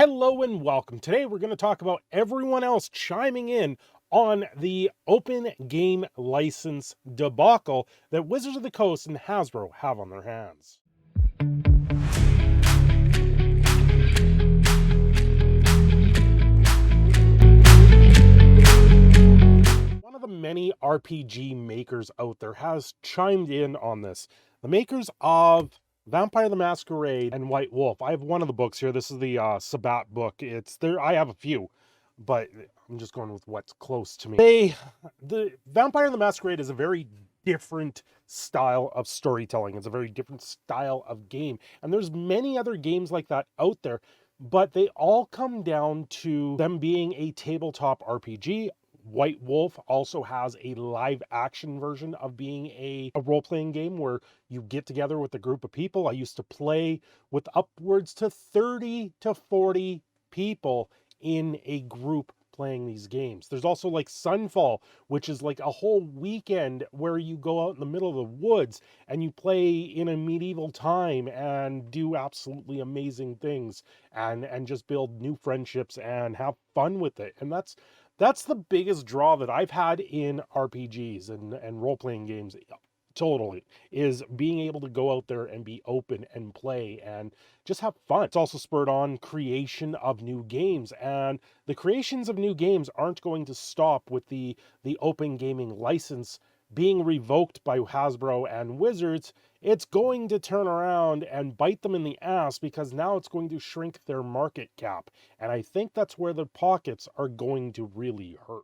Hello and welcome. Today we're going to talk about everyone else chiming in on the open game license debacle that Wizards of the Coast and Hasbro have on their hands. One of the many RPG makers out there has chimed in on this. The makers of Vampire the Masquerade and White Wolf. I have one of the books here. This is the Sabat book. It's there. I have a few, but I'm just going with what's close to me. The Vampire the Masquerade is a very different style of storytelling. It's a very different style of game. And there's many other games like that out there, but they all come down to them being a tabletop RPG. White Wolf also has a live action version of being a role-playing game where you get together with a group of people. I used to play with upwards to 30 to 40 people in a group playing these games. There's also like Sunfall, which is like a whole weekend where you go out in the middle of the woods and you play in a medieval time and do absolutely amazing things and just build new friendships and have fun with it. And that's the biggest draw that I've had in RPGs and role-playing games, totally, is being able to go out there and be open and play and just have fun. It's also spurred on creation of new games, and the creations of new games aren't going to stop with the open gaming license being revoked by Hasbro and Wizards. It's going to turn around and bite them in the ass because now it's going to shrink their market cap. And I think that's where the pockets are going to really hurt.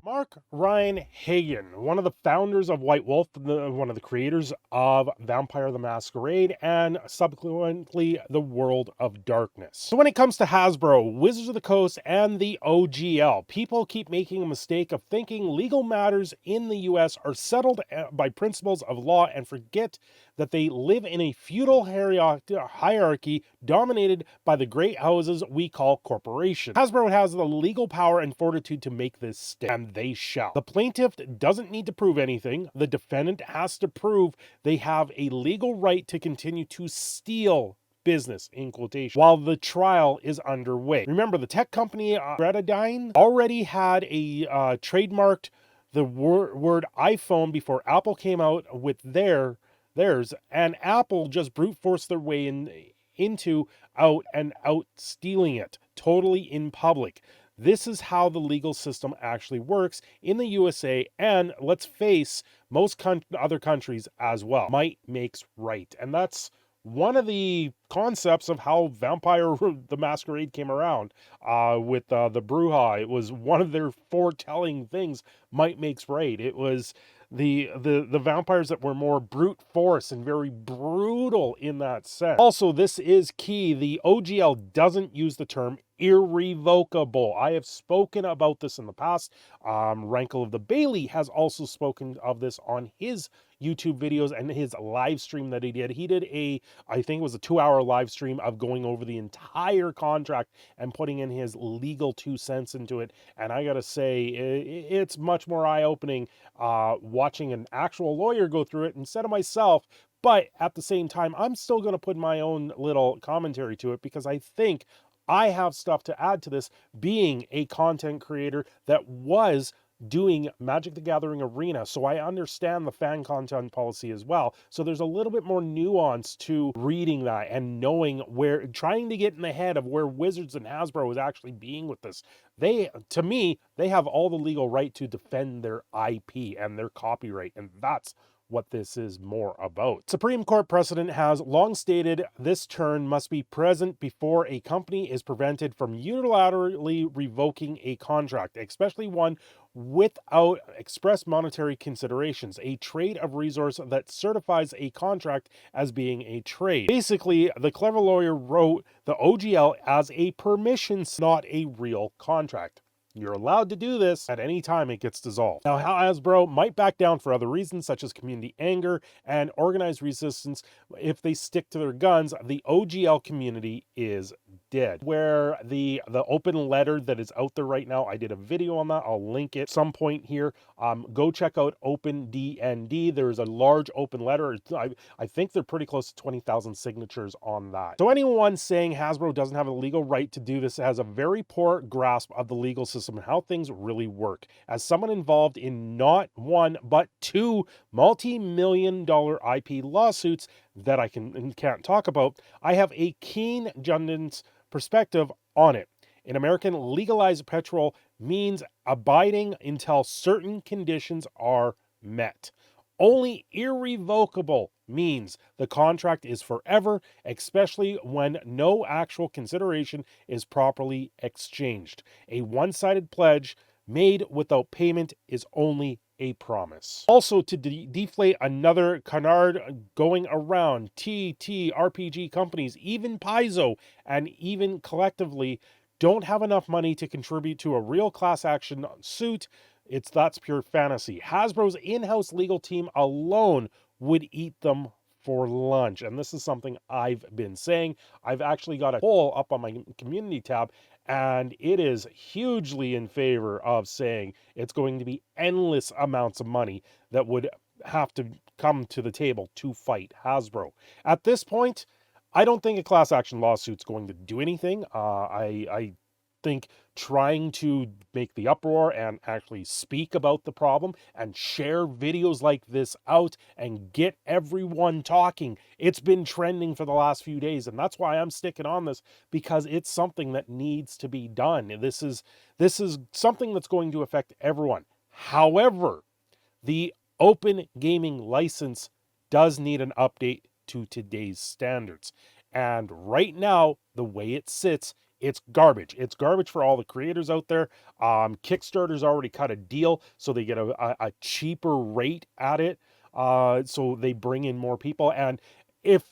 Mark Ryan Hagan, one of the founders of White Wolf, one of the creators of Vampire the Masquerade, and subsequently the World of Darkness. So when it comes to Hasbro, Wizards of the Coast, and the OGL, people keep making a mistake of thinking legal matters in the US are settled by principles of law and forget that they live in a feudal hierarchy dominated by the great houses we call corporations. Hasbro has the legal power and fortitude to make this stick, and they shall. The plaintiff doesn't need to prove anything. The defendant has to prove they have a legal right to continue to steal business, in quotation, while the trial is underway. Remember, the tech company Gretadyne already had a trademarked the word iPhone before Apple came out with theirs, and Apple just brute forced their way out stealing it totally in public. This is how the legal system actually works in the USA, and let's face, most other countries as well. Might makes right, and that's one of the concepts of how Vampire the Masquerade came around with the Bruja. It was one of their foretelling things. Might makes right. It was the vampires that were more brute force and very brutal in that sense. Also, this is key. The OGL doesn't use the term irrevocable. I have spoken about this in the past. Rankle of the Bailey has also spoken of this on his YouTube videos and his live stream that he did. He did I think it was a 2-hour live stream of going over the entire contract and putting in his legal 2 cents into it. And I gotta say, it's much more eye-opening watching an actual lawyer go through it instead of myself. But at the same time, I'm still going to put my own little commentary to it because I think I have stuff to add to this, being a content creator that was doing Magic the Gathering Arena, so I understand the fan content policy as well. So there's a little bit more nuance to reading that and knowing trying to get in the head of where Wizards and Hasbro is actually being with this. To me, they have all the legal right to defend their IP and their copyright, and that's what this is more about. Supreme Court precedent has long stated this turn must be present before a company is prevented from unilaterally revoking a contract, especially one without express monetary considerations, a trade of resource that certifies a contract as being a trade. Basically, the clever lawyer wrote the OGL as a permission, not a real contract. You're allowed to do this at any time it gets dissolved. Now, Hasbro might back down for other reasons, such as community anger and organized resistance. If they stick to their guns, the OGL community is did, where the open letter that is out there right now, I did a video on that. I'll link it some point here. Go check out OpenDND. There's a large open letter. I think they're pretty close to 20,000 signatures on that. So anyone saying Hasbro doesn't have a legal right to do this has a very poor grasp of the legal system and how things really work. As someone involved in not one, but two multi-million-dollar IP lawsuits that I can't talk about, I have a keen Jundin's perspective on it. In American, legalized petrol means abiding until certain conditions are met. Only irrevocable means the contract is forever, especially when no actual consideration is properly exchanged. A one-sided pledge made without payment is only a promise. Also, to deflate another canard going around, TTRPG companies, even Paizo, and even collectively don't have enough money to contribute to a real class action suit. That's pure fantasy. Hasbro's in-house legal team alone would eat them for lunch. And this is something I've been saying. I've actually got a poll up on my community tab, and it is hugely in favor of saying it's going to be endless amounts of money that would have to come to the table to fight Hasbro. At this point, I don't think a class action lawsuit's going to do anything. I think trying to make the uproar and actually speak about the problem and share videos like this out and get everyone talking. It's been trending for the last few days, and that's why I'm sticking on this, because it's something that needs to be done. This is something that's going to affect everyone. However, the open gaming license does need an update to today's standards. And right now, the way it sits, it's garbage. It's garbage for all the creators out there. Kickstarter's already cut a deal, so they get a cheaper rate at it. So they bring in more people. And if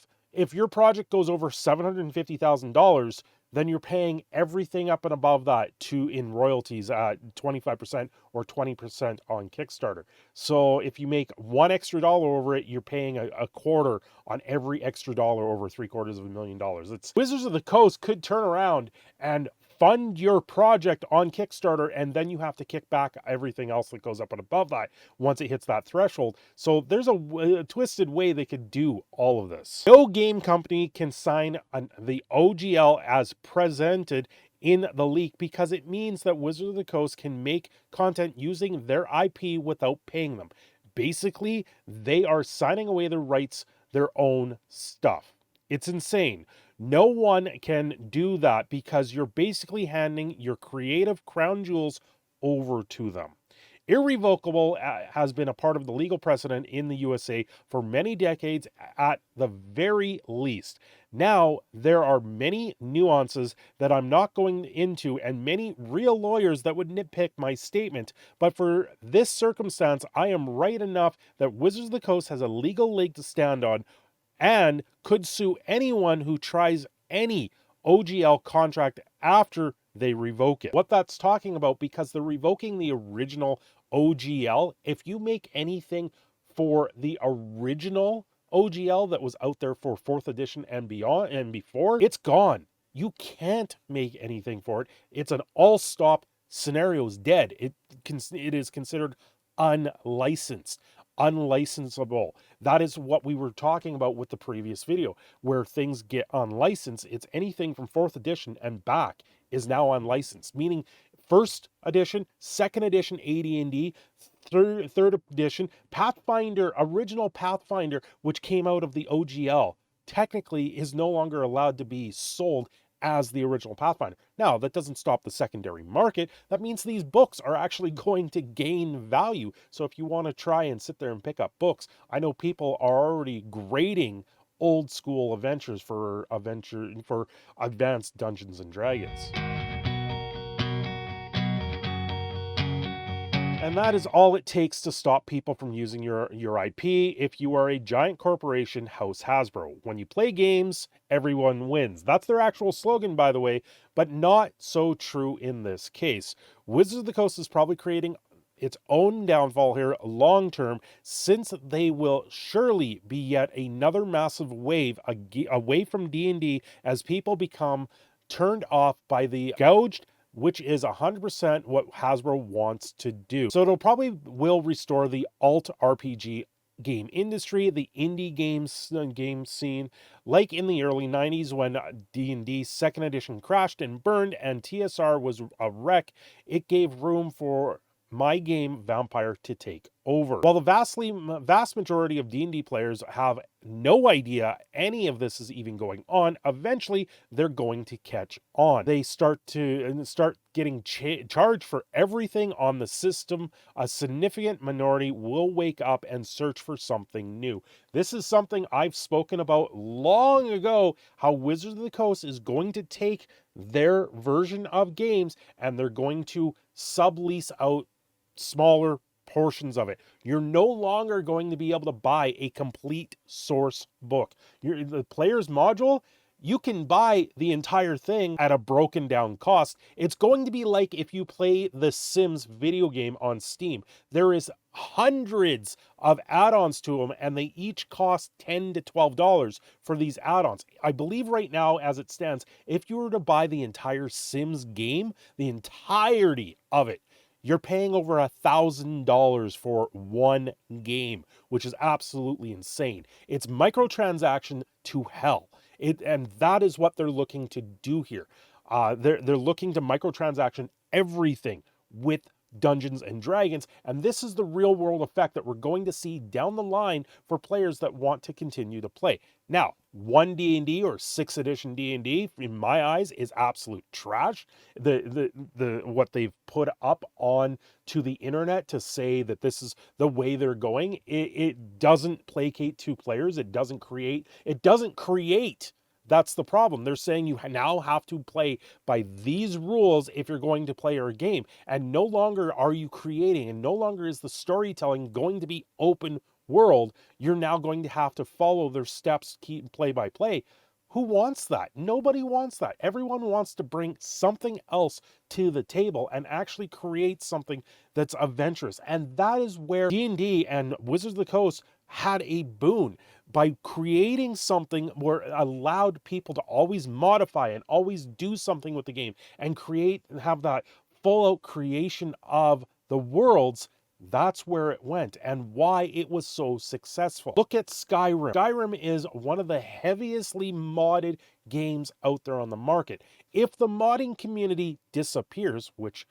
your project goes over $750,000, then you're paying everything up and above that in royalties at 25% or 20% on Kickstarter. So if you make one extra dollar over it, you're paying a quarter on every extra dollar over $750,000. Wizards of the Coast could turn around and fund your project on Kickstarter, and then you have to kick back everything else that goes up and above that once it hits that threshold. So there's a twisted way they could do all of this. No game company can sign the OGL as presented in the leak, because it means that Wizards of the Coast can make content using their IP without paying them. Basically, they are signing away their rights, their own stuff. It's insane. No one can do that, because you're basically handing your creative crown jewels over to them. Irrevocable has been a part of the legal precedent in the USA for many decades at the very least. Now, there are many nuances that I'm not going into, and many real lawyers that would nitpick my statement. But for this circumstance, I am right enough that Wizards of the Coast has a legal leg to stand on and could sue anyone who tries any OGL contract after they revoke it. What that's talking about, because they're revoking the original OGL. If you make anything for the original OGL that was out there for 4th edition and beyond and before, it's gone. You can't make anything for it. It's an all-stop scenario, is dead. It is considered unlicensed. Unlicensable. That is what we were talking about with the previous video, where things get unlicensed. It's anything from 4th edition and back is now unlicensed, meaning 1st edition, 2nd edition AD&D, 3rd edition, Pathfinder, original Pathfinder, which came out of the OGL, technically is no longer allowed to be sold as the original Pathfinder. Now, that doesn't stop the secondary market. That means these books are actually going to gain value. So if you want to try and sit there and pick up books, I know people are already grading old school adventures for advanced Dungeons and Dragons. And that is all it takes to stop people from using your IP if you are a giant corporation, House Hasbro. When you play games, everyone wins. That's their actual slogan, by the way, but not so true in this case. Wizards of the Coast is probably creating its own downfall here long term, since they will surely be yet another massive wave away from D&D as people become turned off by the gouged, which is 100% what Hasbro wants to do. So it'll probably will restore the alt RPG game industry, the indie game scene, like in the early 90s when D&D 2nd edition crashed and burned and TSR was a wreck. It gave room for my game Vampire to take over. While the vast majority of D&D players have no idea any of this is even going on, eventually they're going to catch on. They start getting charged for everything on the system. A significant minority will wake up and search for something new. This is something I've spoken about long ago, how Wizards of the Coast is going to take their version of games and they're going to sublease out smaller portions of it. You're no longer going to be able to buy a complete source book. The player's module, you can buy the entire thing at a broken down cost. It's going to be like if you play the Sims video game on Steam. There is hundreds of add-ons to them and they each cost $10 to $12 for these add-ons. I believe right now as it stands, if you were to buy the entire Sims game, the entirety of it, you're paying over $1,000 for one game, which is absolutely insane. It's microtransaction to hell. And that is what they're looking to do here. They're looking to microtransaction everything with Dungeons and Dragons, and this is the real world effect that we're going to see down the line for players that want to continue to play. Now, 1 D&D or 6th edition D&D, in my eyes, is absolute trash. The what they've put up on to the internet to say that this is the way they're going, it doesn't placate to players. It doesn't create. That's the problem. They're saying you now have to play by these rules if you're going to play our game. And no longer are you creating, and no longer is the storytelling going to be open world. You're now going to have to follow their steps, keep play by play. Who wants that? Nobody wants that. Everyone wants to bring something else to the table and actually create something that's adventurous. And that is where D&D and Wizards of the Coast had a boon by creating something where it allowed people to always modify and always do something with the game and create and have that full out creation of the worlds. That's where it went and why it was so successful. Look at Skyrim. Skyrim is one of the heaviestly modded games out there on the market. If the modding community disappears, which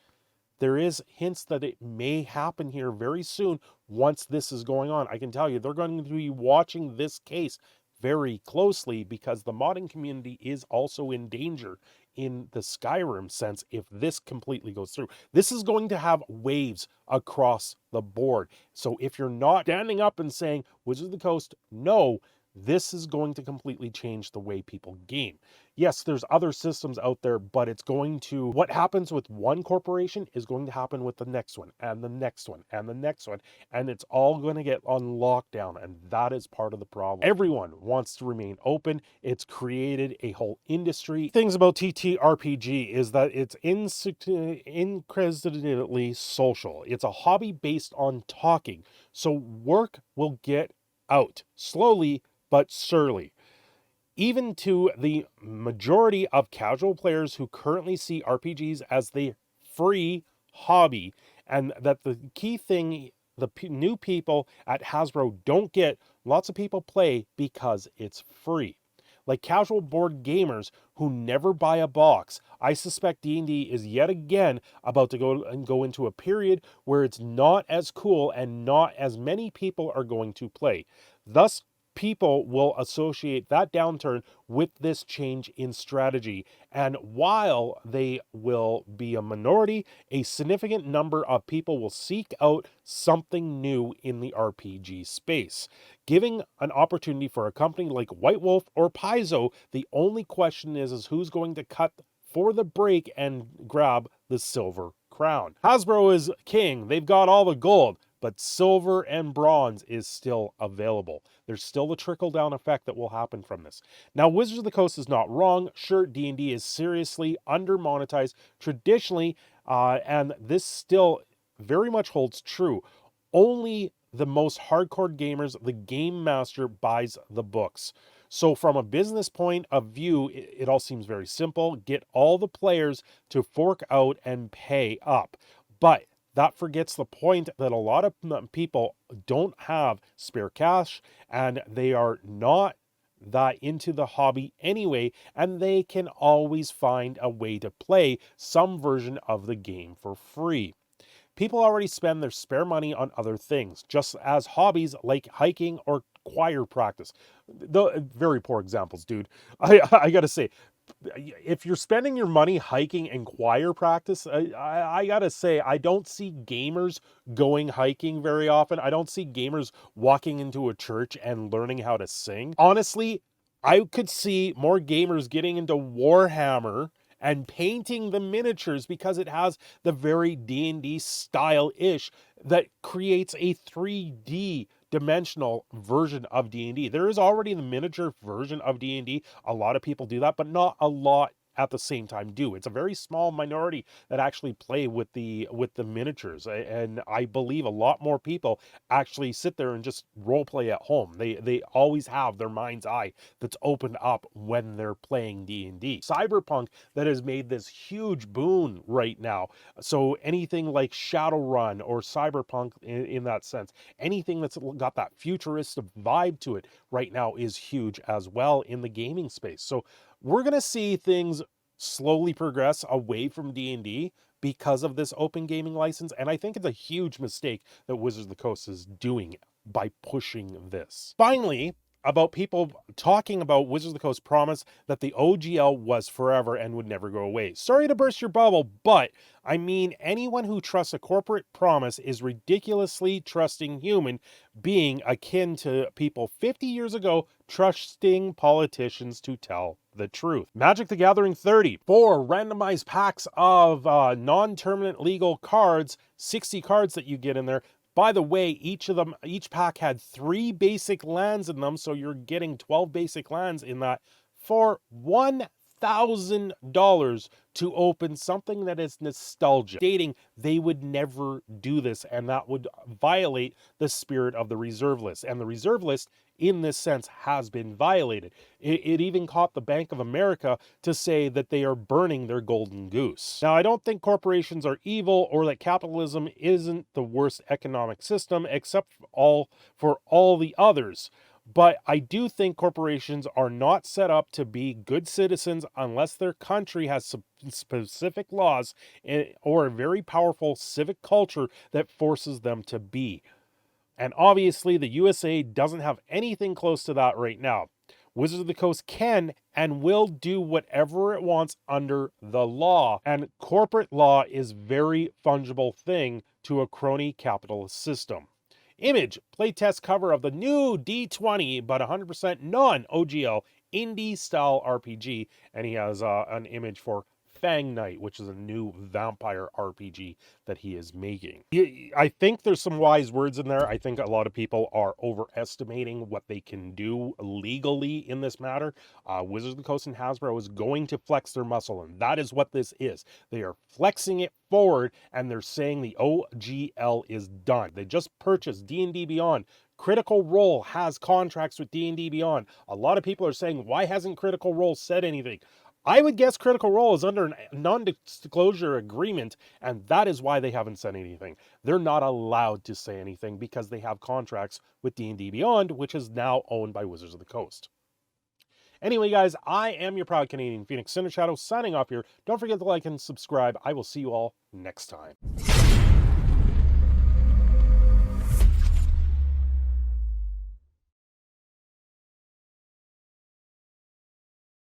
there is hints that it may happen here very soon once this is going on, I can tell you they're going to be watching this case very closely because the modding community is also in danger in the Skyrim sense if this completely goes through. This is going to have waves across the board. So if you're not standing up and saying, Wizards of the Coast, no, this is going to completely change the way people game. Yes, there's other systems out there, but it's going to, what happens with one corporation is going to happen with the next one and the next one and the next one. And it's all going to get on lockdown. And that is part of the problem. Everyone wants to remain open. It's created a whole industry. Things about TTRPG is that it's incredibly social. It's a hobby based on talking. So work will get out slowly but surely. Even to the majority of casual players who currently see RPGs as the free hobby, and that the key thing new people at Hasbro don't get, lots of people play because it's free. Like casual board gamers who never buy a box, I suspect D&D is yet again about to go into a period where it's not as cool and not as many people are going to play. Thus, people will associate that downturn with this change in strategy. And while they will be a minority, a significant number of people will seek out something new in the RPG space. Giving an opportunity for a company like White Wolf or Paizo, the only question is who's going to cut for the break and grab the silver crown. Hasbro is king. They've got all the gold, but silver and bronze is still available. There's still a trickle-down effect that will happen from this. Now, Wizards of the Coast is not wrong. Sure, D&D is seriously under-monetized traditionally, and this still very much holds true. Only the most hardcore gamers, the game master, buys the books. So from a business point of view, it all seems very simple. Get all the players to fork out and pay up. But that forgets the point that a lot of people don't have spare cash, and they are not that into the hobby anyway, and they can always find a way to play some version of the game for free. People already spend their spare money on other things, just as hobbies like hiking or choir practice. The very poor examples, dude. I gotta say, if you're spending your money hiking and choir practice, I gotta say, I don't see gamers going hiking very often. I don't see gamers walking into a church and learning how to sing. Honestly, I could see more gamers getting into Warhammer and painting the miniatures because it has the very D&D style-ish that creates a 3D dimensional version of D&D. There is already the miniature version of D&D. A lot of people do that, but not a lot at the same time do. It's a very small minority that actually play with the miniatures, and I believe a lot more people actually sit there and just role play at home. They always have their mind's eye that's opened up when they're playing D&D. Cyberpunk that has made this huge boon right now. So anything like Shadowrun or Cyberpunk in that sense, anything that's got that futuristic vibe to it right now is huge as well in the gaming space. So we're going to see things slowly progress away from D&D because of this open gaming license, and I think it's a huge mistake that Wizards of the Coast is doing by pushing this. Finally, about people talking about Wizards of the Coast promise that the OGL was forever and would never go away. Sorry to burst your bubble, but I mean, anyone who trusts a corporate promise is ridiculously trusting human being, akin to people 50 years ago trusting politicians to tell the truth. Magic the Gathering 30, 4 randomized packs of non-terminant legal cards, 60 cards that you get in there. By the way, each pack had 3 basic lands in them, so you're getting 12 basic lands in that for $1,000 to open something that is nostalgia, stating they would never do this, and that would violate the spirit of the reserve list. And the reserve list, in this sense, has been violated. It even caught the Bank of America to say that they are burning their golden goose. Now, I don't think corporations are evil or that capitalism isn't the worst economic system except for all the others. But I do think corporations are not set up to be good citizens unless their country has specific laws or a very powerful civic culture that forces them to be. And obviously, the USA doesn't have anything close to that right now. Wizards of the Coast can and will do whatever it wants under the law. And corporate law is a very fungible thing to a crony capitalist system. Image, playtest cover of the new D20, but 100% non-OGL indie style RPG. And he has an image for Fang Knight, which is a new vampire RPG that he is making. I think there's some wise words in there. I think a lot of people are overestimating what they can do legally in this matter. Wizards of the Coast and Hasbro is going to flex their muscle, and that is what this is. They are flexing it forward, and they're saying the OGL is done. They just purchased D&D Beyond. Critical Role has contracts with D&D Beyond. A lot of people are saying, why hasn't Critical Role said anything? I would guess Critical Role is under a non-disclosure agreement, and that is why they haven't said anything. They're not allowed to say anything because they have contracts with D&D Beyond, which is now owned by Wizards of the Coast. Anyway, guys, I am your proud Canadian Phoenix Cinder Shadow signing off here. Don't forget to like and subscribe. I will see you all next time.